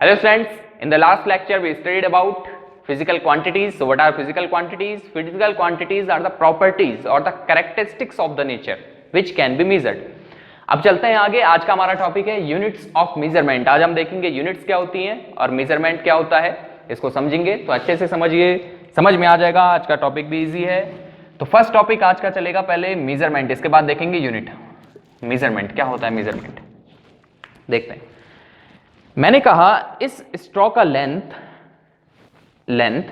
Hello friends, in the last lecture we studied about physical quantities. So what are physical quantities? Physical quantities are the properties or the characteristics of the nature which can be measured. अब चलते हैं आगे। आज का हमारा topic है units of measurement. आज हम देखेंगे यूनिट्स क्या होती हैं और मेजरमेंट क्या होता है, इसको समझेंगे। तो अच्छे से समझिए, समझ में आ जाएगा। आज का टॉपिक भी इजी है। तो फर्स्ट टॉपिक आज का चलेगा पहले मेजरमेंट, इसके बाद देखेंगे यूनिट। मेजरमेंट क्या होता है, मेजरमेंट देखते हैं। मैंने कहा इस स्ट्रॉ का लेंथ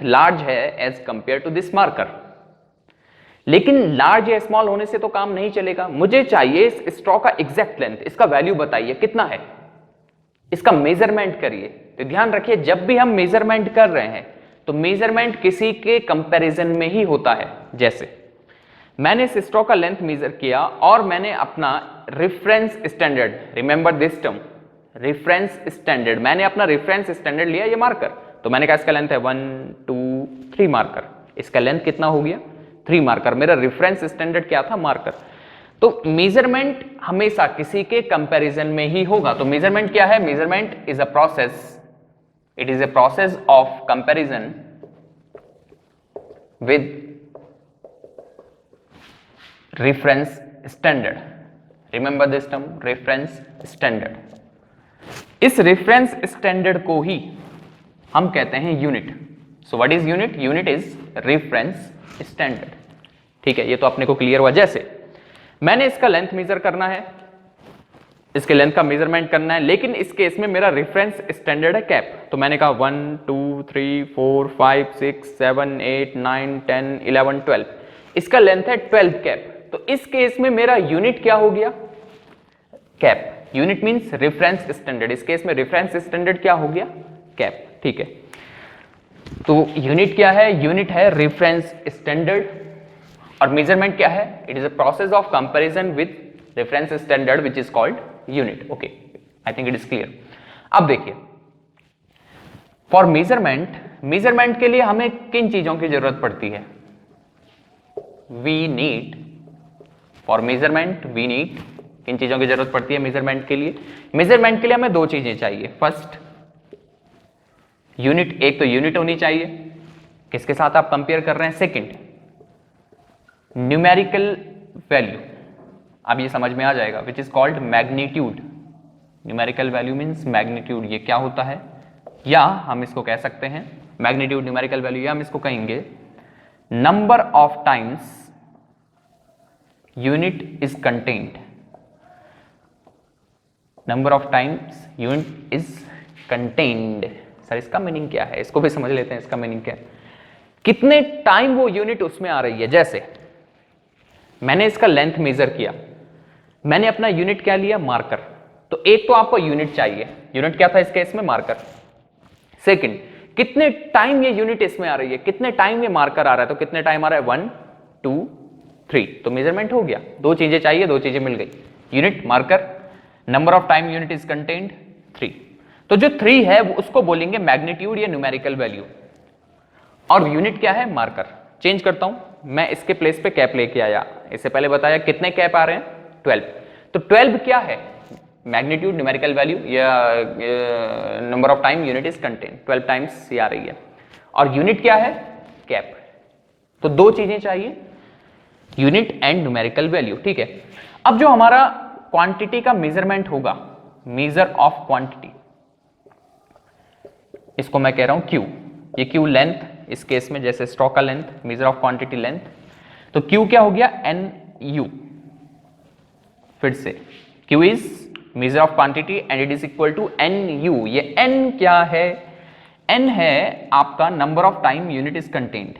लार्ज है as compare to this marker, लेकिन लार्ज या स्मॉल होने से तो काम नहीं चलेगा। मुझे चाहिए इस स्ट्रॉ का एग्जैक्ट लेंथ, इसका वैल्यू बताइए कितना है, इसका मेजरमेंट करिए। तो ध्यान रखिए, जब भी हम मेजरमेंट कर रहे हैं तो मेजरमेंट किसी के कंपैरिजन में ही होता है। जैसे मैंने इस स्ट्रॉ का लेंथ मेजर किया और मैंने अपना reference standard, remember this term, reference standard, मैंने अपना रेफरेंस स्टैंडर्ड लिया, ये मार्कर। तो मैंने कहा इसका लेंथ है 1 2 3 मार्कर। इसका लेंथ कितना हो गया, 3 मार्कर। मेरा रेफरेंस स्टैंडर्ड क्या था, मार्कर। तो मेजरमेंट हमेशा किसी के कंपैरिजन में ही होगा। तो मेजरमेंट क्या है, measurement is a process, it is a process of comparison with reference standard. Remember this term, reference standard. इस रेफरेंस स्टैंडर्ड को ही हम कहते हैं unit. So what is unit? Unit is reference standard. ठीक है, ये तो अपने को क्लियर हुआ। जैसे मैंने इसका लेंथ मेजर करना है, इसके लेंथ का मेजरमेंट करना है, लेकिन इस केस में मेरा रेफरेंस स्टैंडर्ड है कैप। तो मैंने कहा 1 2 3 4 5 6 7 8 9 10 11 12, इसका लेंथ है 12 कैप। तो इस केस में मेरा यूनिट क्या हो गया, cap. Unit means reference standard, इस केस में रेफरेंस स्टैंडर्ड क्या हो गया, कैप। ठीक है, तो यूनिट क्या है, यूनिट है रेफरेंस स्टैंडर्ड। और मेजरमेंट क्या है, it is a process of comparison with reference standard which is called unit. Okay, I think it is clear. अब देखिए, फॉर मेजरमेंट, मेजरमेंट के लिए हमें किन चीजों की जरूरत पड़ती है, we need, for measurement we need, किन चीजों की जरूरत पड़ती है मेजरमेंट के लिए? मेजरमेंट के लिए हमें दो चीजें चाहिए। फर्स्ट यूनिट, एक तो यूनिट होनी चाहिए, किसके साथ आप कंपेयर कर रहे हैं। सेकंड न्यूमेरिकल वैल्यू, अब ये समझ में आ जाएगा, विच is called magnitude. Numerical value means magnitude, ये क्या होता है, या हम इसको कह सकते हैं मैग्नीट्यूड न्यूमेरिकल वैल्यू, या हम इसको कहेंगे number of times unit is contained. Number of times unit is contained. Sir इसका मीनिंग क्या है, इसको भी समझ लेते हैं, इसका मीनिंग क्या है, कितने टाइम वो यूनिट उसमें आ रही है। जैसे मैंने इसका लेंथ मेजर किया, मैंने अपना यूनिट क्या लिया, मार्कर। तो एक तो आपको यूनिट चाहिए, यूनिट क्या था इस केस में, मार्कर। सेकंड, कितने टाइम ये यूनिट इसमें आ रही है, कितने टाइम ये मार्कर आ रहा है। तो कितने टाइम आ रहा है, 1 2 3, तो मेजरमेंट हो गया। दो चीजें चाहिए, दो चीजें मिल गई, unit, marker. Number of time unit is contained 3। तो जो 3 है वो उसको बोलेंगे मैग्नीट्यूड या न्यूमेरिकल वैल्यू, और यूनिट क्या है, मार्कर। चेंज करता हूं, मैं इसके प्लेस पे कैप लेके आया। इससे पहले बताया कितने कैप आ रहे हैं, 12। तो 12 क्या है, मैग्नीट्यूड न्यूमेरिकल वैल्यू या number of time unit is contained, 12 times ये आ रही है। और यूनिट क्या है, कैप। तो दो चीजें चाहिए, यूनिट एंड न्यूमेरिकल वैल्यू। ठीक है, अब जो हमारा क्वांटिटी का मेजरमेंट होगा, मेजर ऑफ क्वांटिटी, इसको मैं कह रहा हूं क्यू। ये क्यू लेंथ, इस केस में जैसे स्ट्रॉ का length, measure of quantity length. तो क्यू क्या हो गया, एन यू। फिर से Q is measure of quantity and it is equal to N U. ये एन क्या है, एन है आपका number of time unit is contained,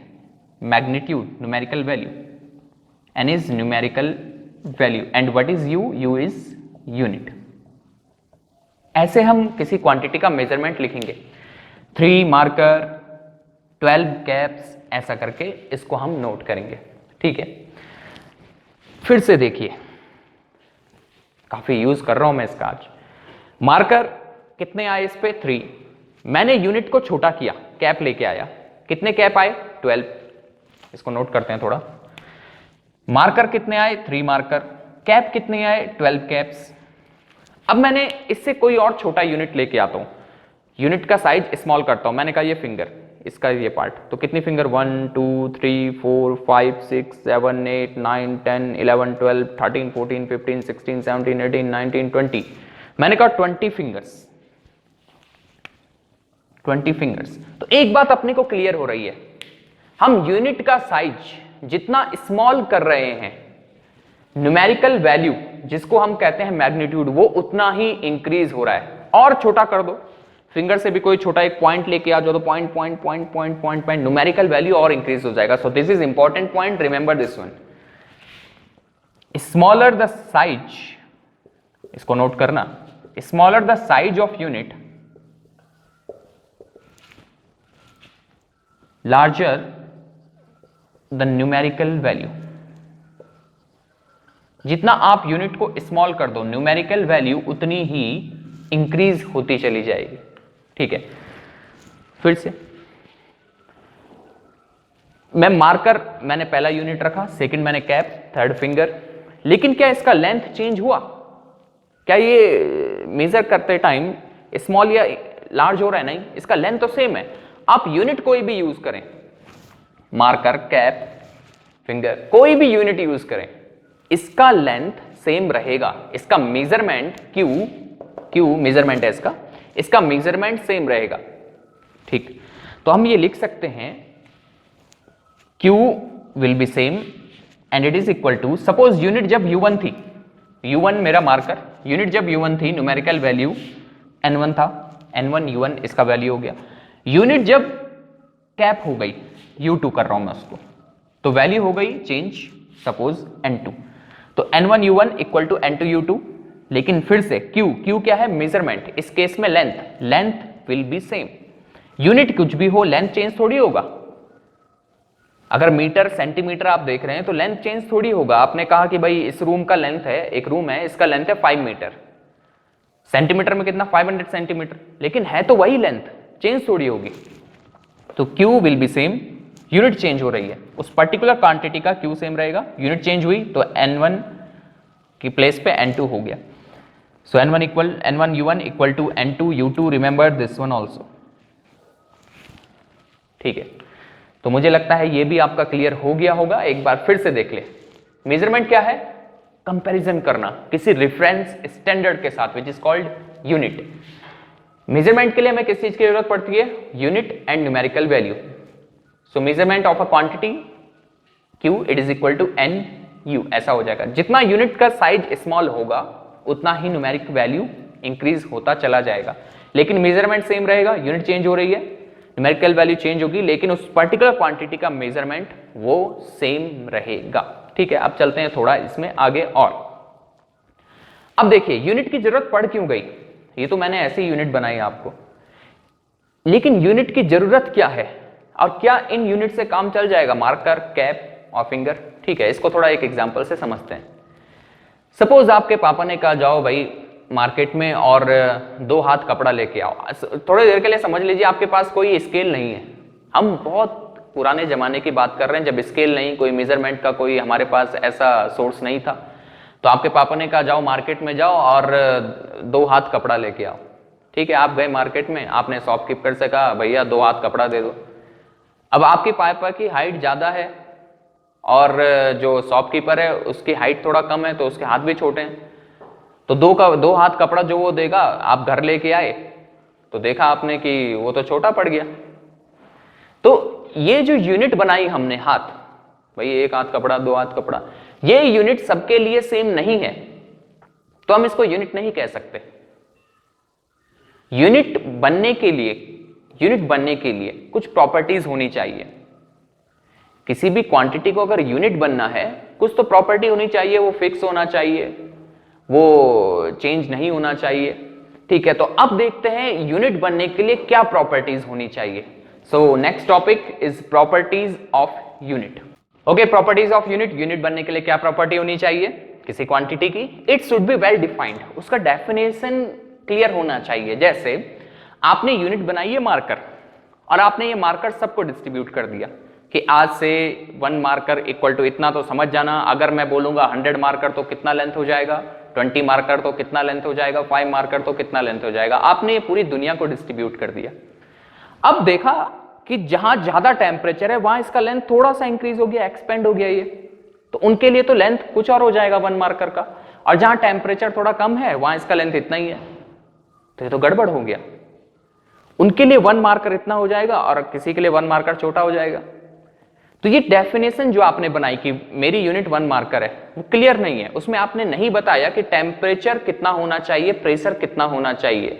magnitude numerical value, N is numerical value, and what is U, U is unit. ऐसे हम किसी quantity का measurement लिखेंगे, 3 मार्कर 12 कैप्स, ऐसा करके इसको हम नोट करेंगे। ठीक है, फिर से देखिए, काफी यूज कर रहा हूं मैं इसका आज। मार्कर कितने आए इस पे, 3। मैंने यूनिट को छोटा किया, कैप लेके आया, कितने कैप आए, 12। इसको नोट करते हैं थोड़ा। मार्कर कितने आए, 3 मार्कर। कैप कितने आए, 12 कैप्स। अब मैंने इससे कोई और छोटा यूनिट लेके आता हूं, यूनिट का साइज स्मॉल करता हूं, मैंने कहा ये फिंगर, इसका ये पार्ट, तो कितनी फिंगर 1 2 3 4 5 6 7 8 9 10 11 12 13 14 15 16 17 18 19 20, मैंने कहा 20 फिंगर्स, 20 फिंगर्स। तो एक बात अपने को क्लियर हो रही है, हम यूनिट का साइज जितना स्मॉल कर रहे हैं, न्यूमेरिकल वैल्यू जिसको हम कहते हैं मैग्नीट्यूड, वो उतना ही इंक्रीज हो रहा है। और छोटा कर दो, फिंगर से भी कोई छोटा एक पॉइंट लेके आ जाओ तो point point point point point point numerical value और इंक्रीज हो जाएगा। So this is important point, remember this one. Smaller the size, इसको नोट करना, smaller the size of unit, larger the numerical value. जितना आप यूनिट को small कर दो, न्यूमेरिकल वैल्यू उतनी ही इंक्रीज होती चली जाएगी। ठीक है, फिर से मैं मार्कर, मैंने पहला यूनिट रखा, सेकंड मैंने कैप, थर्ड फिंगर, लेकिन क्या इसका लेंथ चेंज हुआ? क्या ये मेजर करते टाइम स्मॉल या लार्ज हो रहा है? नहीं, इसका लेंथ तो सेम है। आप यूनिट कोई भी यूज करें, मार्कर, कैप, फिंगर, कोई भी यूनिट यूज करें, इसका लेंथ सेम रहेगा। इसका मेजरमेंट क्यू मेजरमेंट है इसका मेजरमेंट सेम रहेगा। ठीक, तो हम ये लिख सकते हैं Q will be same and it is equal to, suppose unit जब U1 थी, U1 मेरा मार्कर, यूनिट जब U1 थी, न्यूमेरिकल वैल्यू N1 था, N1 U1 इसका वैल्यू हो गया। यूनिट जब कैप हो गई, U2 कर रहा हूं मैं उसको, तो वैल्यू हो गई चेंज, सपोज N2, तो N1 U1 equal to N2 U2। लेकिन फिर से Q क्या है? मेजरमेंट, इस केस में length will be same. Unit कुछ भी हो, लेंथ चेंज थोड़ी होगा। अगर मीटर सेंटीमीटर आप देख रहे हैं तो लेंथ चेंज थोड़ी होगा। आपने कहा कि भाई इस रूम का लेंथ है, एक रूम है, इसका लेंथ है 5 मीटर, सेंटीमीटर में कितना? 500 सेंटीमीटर, लेकिन है तो वही लेंथ, चेंज थोड़ी होगी। तो Q will be same, unit change हो रही है, उस पर्टिकुलर क्वांटिटी का Q सेम रहेगा, यूनिट चेंज हुई तो N1 की प्लेस पे N2 हो गया। So N1 U1 equal to N2 U2, remember this one also. ठीक है, तो मुझे लगता है ये भी आपका क्लियर हो गया होगा। एक बार फिर से देख ले, मेजरमेंट क्या है? कंपैरिजन करना किसी रेफरेंस स्टैंडर्ड के साथ, which is called unit. Measurement के लिए हमें किस चीज की जरूरत पड़ती है? Unit and numerical value. So measurement of a quantity Q it is equal to NU, ऐसा हो जाएगा। जितना यूनिट का साइज स्मॉल होगा उतना ही न्यूमेरिक वैल्यू इंक्रीज होता चला जाएगा, लेकिन मेजरमेंट सेम रहेगा। यूनिट चेंज हो रही है, न्यूमेरिकल वैल्यू चेंज होगी, लेकिन उस पर्टिकुलर क्वांटिटी का मेजरमेंट वो सेम रहेगा। ठीक है, अब चलते हैं थोड़ा इसमें आगे। और अब देखिए यूनिट की जरूरत पड़ क्यों गई? ये तो मैंने ऐसे ही यूनिट बनाई आपको, लेकिन यूनिट की जरूरत क्या है और क्या इन यूनिट से काम चल जाएगा? मार्कर, कैप और फिंगर। ठीक है, इसको थोड़ा एक एग्जांपल से समझते हैं। सपोज आपके पापा ने कहा जाओ भाई मार्केट में और 2 हाथ कपड़ा लेके आओ। थोड़ी देर के लिए समझ लीजिए आपके पास कोई स्केल नहीं है। हम बहुत पुराने जमाने की बात कर रहे हैं, जब स्केल नहीं, कोई मेजरमेंट का कोई हमारे पास ऐसा सोर्स नहीं था। तो आपके पापा ने कहा जाओ मार्केट में जाओ और 2 हाथ कपड़ा लेके आओ। ठीक है, आप गए मार्केट में, आपने शॉपकीपर से कहा भैया 2 हाथ कपड़ा दे दो। अब आपके पापा की हाइट ज्यादा है और जो शॉपकीपर है उसकी हाइट थोड़ा कम है, तो उसके हाथ भी छोटे हैं। तो 2 हाथ कपड़ा जो वो देगा, आप घर लेके आए तो देखा आपने कि वो तो छोटा पड़ गया। तो ये जो यूनिट बनाई हमने हाथ, भाई 1 हाथ कपड़ा, 2 हाथ कपड़ा, ये यूनिट सबके लिए सेम नहीं है, तो हम इसको यूनिट नहीं कह सकते। यूनिट बनने के लिए कुछ प्रॉपर्टीज होनी चाहिए। किसी भी क्वांटिटी को अगर यूनिट बनना है, कुछ तो प्रॉपर्टी होनी चाहिए, वो फिक्स होना चाहिए, वो चेंज नहीं होना चाहिए। ठीक है, तो अब देखते हैं यूनिट बनने के लिए क्या प्रॉपर्टीज होनी चाहिए। So next topic is properties of unit. Okay, properties of unit. Unit बनने के लिए क्या प्रॉपर्टी होनी चाहिए किसी क्वांटिटी की? It should be well defined, उसका डेफिनेशन क्लियर होना चाहिए। जैसे आपने यूनिट बनाई है मार्कर, और आपने ये मार्कर सबको डिस्ट्रीब्यूट कर दिया कि आज से 1 मार्कर इक्वल टू इतना, तो समझ जाना। अगर मैं बोलूंगा 100 मार्कर तो कितना लेंथ हो जाएगा? 20 मार्कर तो कितना लेंथ हो जाएगा, 5 मार्कर तो कितना लेंथ हो जाएगा। आपने ये पूरी दुनिया को डिस्ट्रीब्यूट कर दिया। अब देखा कि जहां ज्यादा टेम्परेचर है वहां इसका लेंथ थोड़ा सा इंक्रीज हो गया, एक्सपेंड हो गया ये, तो उनके लिए तो लेंथ कुछ और हो जाएगा 1 मार्कर का, और जहां टेम्परेचर थोड़ा कम है वहां इसका लेंथ इतना ही है, तो ये तो गड़बड़ हो गया। उनके लिए 1 मार्कर इतना हो जाएगा और किसी के लिए 1 मार्कर छोटा हो जाएगा। तो ये डेफिनेशन जो आपने बनाई कि मेरी यूनिट 1 मार्कर है, वो क्लियर नहीं है। उसमें आपने नहीं बताया कि टेम्परेचर कितना होना चाहिए, प्रेशर कितना होना चाहिए।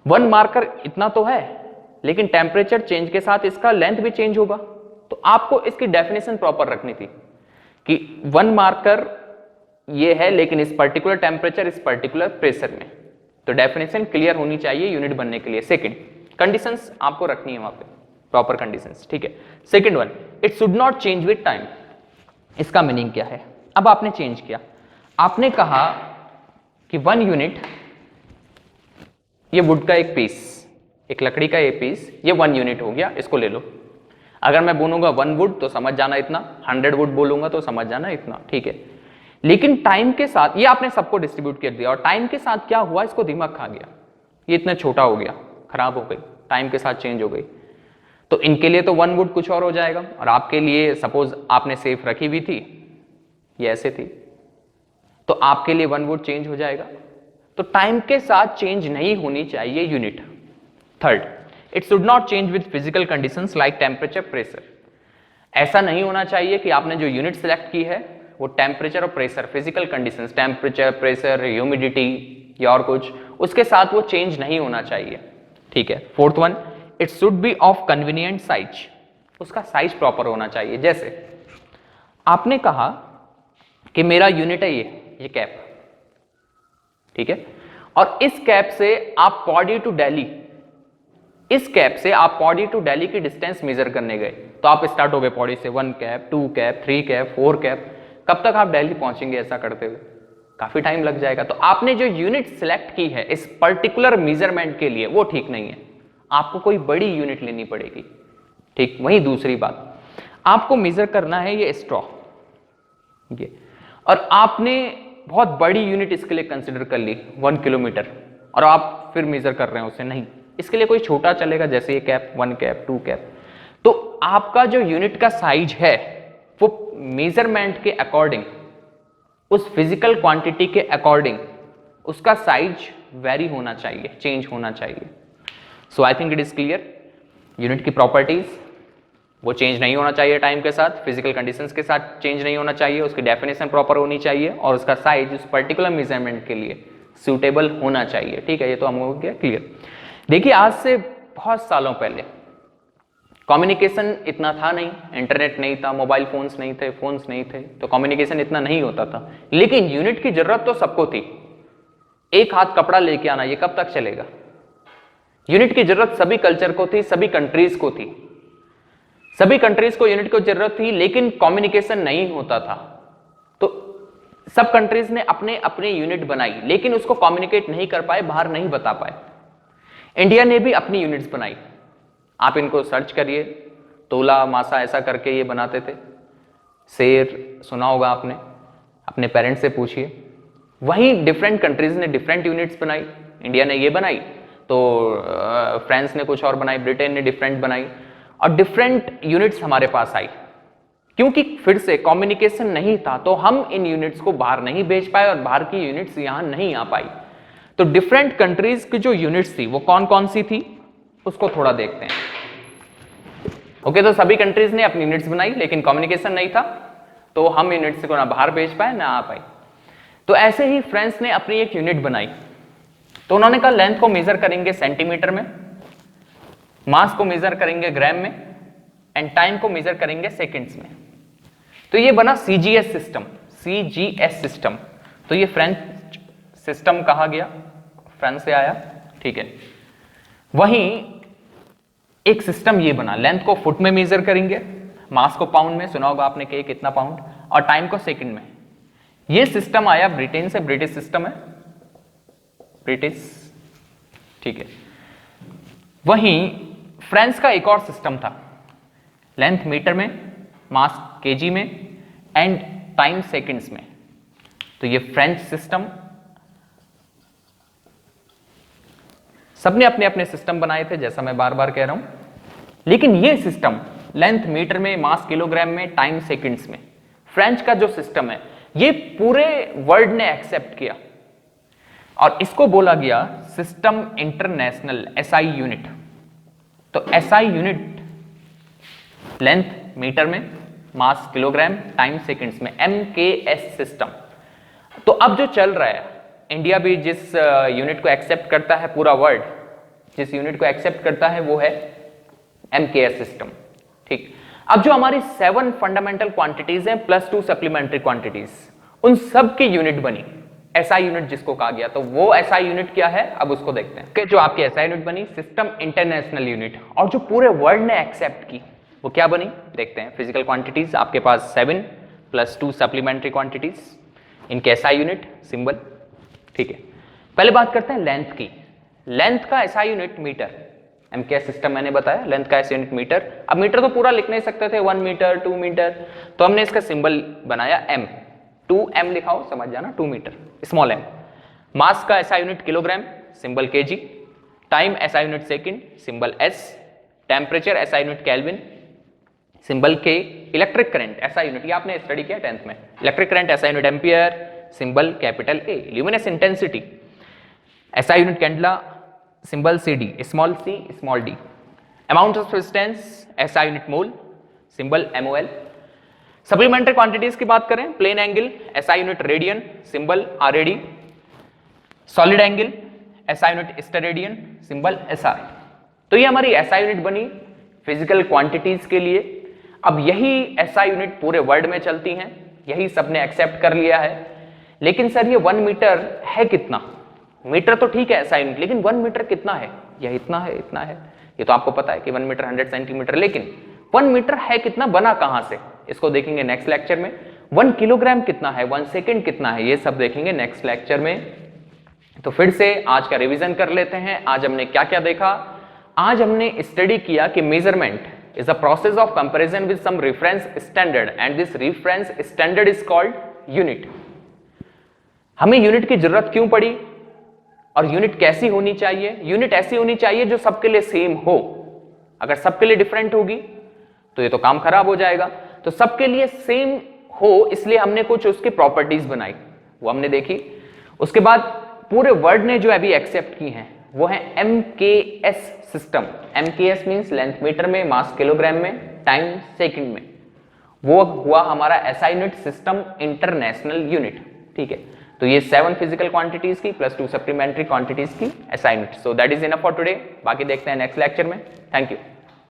1 मार्कर इतना तो है, लेकिन टेम्परेचर चेंज के साथ इसका लेंथ भी चेंज होगा। तो आपको इसकी डेफिनेशन प्रॉपर रखनी थी कि 1 मार्कर ये है, लेकिन इस पर्टिकुलर टेम्परेचर, इस पर्टिकुलर प्रेशर में। तो डेफिनेशन क्लियर होनी चाहिए यूनिट बनने के लिए। सेकंड, कंडीशंस आपको रखनी है वहां पे, प्रॉपर कंडीशंस, ठीक है। Second one, it should not change with time. इसका मीनिंग क्या है? अब आपने चेंज किया, आपने कहा कि 1 यूनिट, ये वुड का एक पीस, एक लकड़ी का ये पीस, ये 1 यूनिट हो गया, इसको ले लो। अगर मैं बोलूंगा 1 वुड तो समझ जाना इतना, 100 वुड बोलूंगा तो समझ जाना इतना, ठीक है। लेकिन टाइम के साथ ये आपने सबको डिस्ट्रीब्यूट कर दिया, और टाइम के साथ क्या हुआ, इसको दिमाग खा गया, ये इतना छोटा हो गया, खराब हो गई, टाइम के साथ चेंज हो गई। तो इनके लिए तो 1 वुड कुछ और हो जाएगा, और आपके लिए सपोज आपने सेफ रखी हुई थी, ये ऐसे थी, तो आपके लिए 1 वुड चेंज हो जाएगा। तो टाइम के साथ चेंज नहीं होनी चाहिए unit. Third, it should not change with physical conditions like temperature, pressure. ऐसा नहीं होना चाहिए कि आपने जो यूनिट सेलेक्ट की है वो टेम्परेचर और pressure, physical conditions, temperature, pressure, humidity या और कुछ, उसके साथ वो चेंज नहीं होना चाहिए, ठीक है। Fourth one, it should be of convenient size. उसका साइज प्रॉपर होना चाहिए। जैसे आपने कहा कि मेरा यूनिट है ये कैप, ठीक है, और इस कैप से आप पौड़ी टू दिल्ली, इस कैप से आप पौड़ी टू दिल्ली की डिस्टेंस मेजर करने गए, तो आप स्टार्ट हो गए पौड़ी से, 1 कैप, 2 कैप, 3 कैप, 4 कैप, कब तक आप दिल्ली पहुंचेंगे ऐसा करते हुए? काफी टाइम लग जाएगा। तो आपने जो यूनिट सिलेक्ट की है इस पर्टिकुलर मेजरमेंट के लिए, वो ठीक नहीं है, आपको कोई बड़ी यूनिट लेनी पड़ेगी, ठीक। वहीं दूसरी बात, आपको मेजर करना है ये स्ट्रॉ, ये, और आपने बहुत बड़ी यूनिट इसके लिए कंसिडर कर ली 1 किलोमीटर, और आप फिर मेजर कर रहे हैं उसे, नहीं, इसके लिए कोई छोटा चलेगा, जैसे ये कैप, 1 कैप, 2 कैप। तो आपका जो यूनिट का साइज है वो मेजरमेंट के अकॉर्डिंग, उस फिजिकल क्वांटिटी के अकॉर्डिंग उसका साइज वेरी होना चाहिए, चेंज होना चाहिए। So I think it is clear. Unit की प्रॉपर्टीज वो चेंज नहीं होना चाहिए टाइम के साथ, फिजिकल कंडीशंस के साथ चेंज नहीं होना चाहिए, उसकी डेफिनेशन प्रॉपर होनी चाहिए, और उसका साइज उस पर्टिकुलर मेजरमेंट के लिए सूटेबल होना चाहिए, ठीक है। ये तो हम हो गया क्लियर। देखिए, आज से बहुत सालों पहले कम्युनिकेशन इतना था नहीं, इंटरनेट नहीं था, मोबाइल फोन्स नहीं थे, फोन्स नहीं थे, तो कम्युनिकेशन इतना नहीं होता था, लेकिन यूनिट की जरूरत तो सबको थी। एक हाथ कपड़ा लेके आना, ये कब तक चलेगा? यूनिट की जरूरत सभी कल्चर को थी, सभी कंट्रीज को थी, सभी कंट्रीज को यूनिट की जरूरत थी, लेकिन कम्युनिकेशन नहीं होता था। तो सब कंट्रीज ने अपने अपने यूनिट बनाई, लेकिन उसको कम्युनिकेट नहीं कर पाए, बाहर नहीं बता पाए। इंडिया ने भी अपनी यूनिट्स बनाई, आप इनको सर्च करिए, तोला, मासा, ऐसा करके ये बनाते थे। शेर सुना होगा आपने, अपने पेरेंट्स से पूछिए। वहीं डिफरेंट कंट्रीज ने डिफरेंट यूनिट्स बनाई, इंडिया ने ये बनाई, तो फ्रांस ने कुछ और बनाई, ब्रिटेन ने डिफरेंट बनाई, और डिफरेंट यूनिट्स हमारे पास आई। क्योंकि फिर से कम्युनिकेशन नहीं था, तो हम इन यूनिट्स को बाहर नहीं भेज पाए, और बाहर की यूनिट्स यहां नहीं आ पाई। तो डिफरेंट कंट्रीज की जो यूनिट्स थी वो कौन कौन सी थी, उसको थोड़ा देखते हैं। ओके, तो सभी कंट्रीज ने अपनी यूनिट्स बनाई, लेकिन कम्युनिकेशन नहीं था, तो हम यूनिट्स को ना बाहर भेज पाए ना आ पाए। तो ऐसे ही फ्रांस ने अपनी एक यूनिट बनाई, तो उन्होंने कहा लेंथ को मेजर करेंगे सेंटीमीटर में, मास को मेजर करेंगे ग्राम में, एंड टाइम को मेजर करेंगे सेकंड्स में। तो ये बना सीजीएस सिस्टम, सीजीएस सिस्टम। तो ये फ्रेंच सिस्टम कहा गया, फ्रांस से आया, ठीक है। वहीं एक सिस्टम ये बना, लेंथ को फुट में मेजर करेंगे, मास को पाउंड में, सुना होगा आपने कि कितना पाउंड, और टाइम को सेकंड में। ये सिस्टम आया ब्रिटेन से, ब्रिटिश सिस्टम है, ब्रिटिश, ठीक है। वहीं फ्रांस का एक और सिस्टम था, लेंथ मीटर में, मास केजी में, एंड टाइम सेकंड्स में। तो ये फ्रेंच सिस्टम सबने अपने अपने सिस्टम बनाए थे, जैसा मैं बार बार कह रहा हूं, लेकिन ये सिस्टम लेंथ मीटर में, मास किलोग्राम में, टाइम सेकंड्स में, फ्रेंच का जो सिस्टम है ये पूरे वर्ल्ड ने एक्सेप्ट किया और इसको बोला गया सिस्टम इंटरनेशनल, एसआई यूनिट। तो एसआई यूनिट लेंथ मीटर में, मास किलोग्राम, टाइम सेकंड्स में, एमकेएस सिस्टम। तो अब जो चल रहा है, इंडिया भी जिस यूनिट को एक्सेप्ट करता है, पूरा वर्ल्ड जिस यूनिट को एक्सेप्ट करता है वो है एमकेएस सिस्टम। ठीक, अब जो हमारी 7 फंडामेंटल क्वांटिटीज हैं प्लस 2 सप्लीमेंट्री क्वांटिटीज, उन सब की यूनिट बनी एसआई यूनिट जिसको कहा गया। तो वो एसआई यूनिट क्या है, अब उसको देखते हैं कि जो आपकी एसआई यूनिट बनी सिस्टम इंटरनेशनल यूनिट, और जो पूरे वर्ल्ड ने एक्सेप्ट की वो क्या बनी, देखते हैं। फिजिकल क्वांटिटीज आपके पास 7 प्लस 2 सप्लीमेंट्री क्वांटिटीज, इनके एसआई यूनिट सिंबल। ठीक है, पहले बात करते हैं लेंथ की। लेंथ का SI unit metre, MKS system मैंने बताया, लेंथ का एसआई यूनिट मीटर। अब मीटर तो पूरा लिख नहीं सकते थे, 1 मीटर 2 मीटर, तो हमने इसका सिंबल बनाया एम, 2m लिखाओ, समझ जाना, 2 मीटर, स्मॉल m। मास का SI unit kilogram, symbol KG. Time SI unit second, symbol s। Temperature SI unit kelvin, symbol K। Electric current SI unit, ये आपने स्टडी किया 10th में, electric current SI unit ampere, symbol capital A। Luminous intensity SI unit candela, symbol CD, small c small d। Amount of substance SI unit mole, symbol MOL। Supplementary quantities की बात करें, plane angle SI unit radian, symbol RAD। Solid angle SI unit steradian, symbol SI। तो ये हमारी SI unit बनी physical quantities के लिए। अब यही एसआई यूनिट पूरे वर्ल्ड में चलती हैं, यही सबने एक्सेप्ट कर लिया है। लेकिन सर ये 1 मीटर है कितना, मीटर तो ठीक है एसआई यूनिट, लेकिन 1 मीटर कितना है, यह इतना है, इतना है, ये तो आपको पता है कि 1 मीटर 100 सेंटीमीटर, लेकिन 1 मीटर है कितना, बना कहां से, इसको देखेंगे नेक्स्ट लेक्चर में। 1 किलोग्राम कितना है, 1 सेकंड कितना है, ये सब देखेंगे नेक्स्ट लेक्चर में। तो फिर से आज का रिवीजन कर लेते हैं। आज हमने क्या क्या देखा, आज हमने स्टडी किया कि measurement is a process of comparison with some reference standard and this reference standard is called unit। हमें यूनिट की जरूरत क्यों पड़ी और यूनिट कैसी होनी चाहिए, यूनिट ऐसी होनी चाहिए जो सबके लिए सेम हो। अगर सबके लिए डिफरेंट होगी तो ये तो काम खराब हो जाएगा। तो सबके लिए सेम हो इसलिए हमने कुछ उसकी प्रॉपर्टीज बनाई, वो हमने देखी। उसके बाद पूरे वर्ल्ड ने जो अभी एक्सेप्ट की हैं वो है MKS system. MKS means length metre में, मास किलोग्राम में, टाइम सेकंड में। वो हुआ हमारा SI unit system international unit. ठीक है, तो ये 7 फिजिकल क्वांटिटीज की प्लस 2 सप्लीमेंट्री क्वांटिटीज की SI unit. So that is enough for today. बाकी देखते हैं नेक्स्ट लेक्चर में। Thank you.